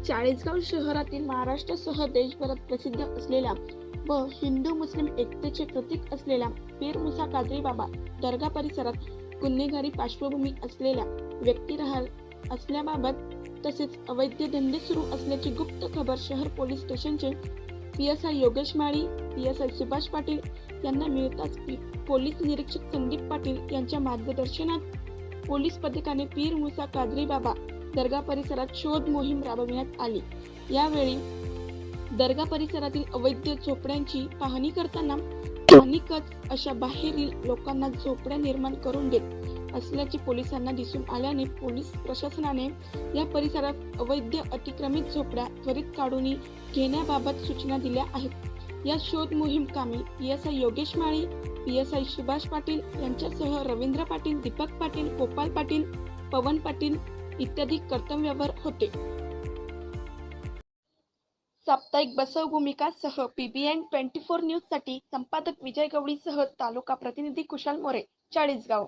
चाळीसगाव शहरातील महाराष्ट्रासह देशभरात प्रसिद्ध असलेल्या व हिंदू मुस्लिम एकतेचे प्रतीक असलेल्या पीर मुसा कादरी बाबा दर्गा परिसरात गुन्हेगारी पार्श्वभूमी असलेल्या व्यक्ती राहत असल्याबाबत तसेच अवैध धंदे सुरू असल्याची गुप्त खबर शहर पोलीस स्टेशनचे PSI योगेश माळी, PSI सुभाष पाटील यांना मिळताच पोलीस निरीक्षक संदीप पाटील यांच्या मार्गदर्शनात पोलीस पथकाने पीर मुसा कादरी बाबा दर्गा परिसरात शोध मोहीम राबविण्यात आली। यावेळी दर्गा परिसरातील अवैध झोपड्यांची पाहणी करताना स्थानिकच अशा बाहेरील लोकांना झोपड्या निर्माण करून देत असल्याचे पोलिसांना दिसून आल्याने पोलीस प्रशासनाने या परिसरात अवैध अतिक्रमित झोपड्या त्वरित काढून घेण्याबाबत सूचना दिल्या आहेत। या शोध मोहीम कामी PSI योगेश माळी, PSI सुभाष पाटील यांच्यासह रवींद्र पाटील, दीपक पाटील, गोपाल पाटील, पवन पाटील इत्यादी कर्तव्यावर होते। साप्ताहिक बसव भूमिका सह PBN 24 न्यूज साठी संपादक विजय गवळी सह तालुका प्रतिनिधी कुशाल मोरे, चाळीसगाव।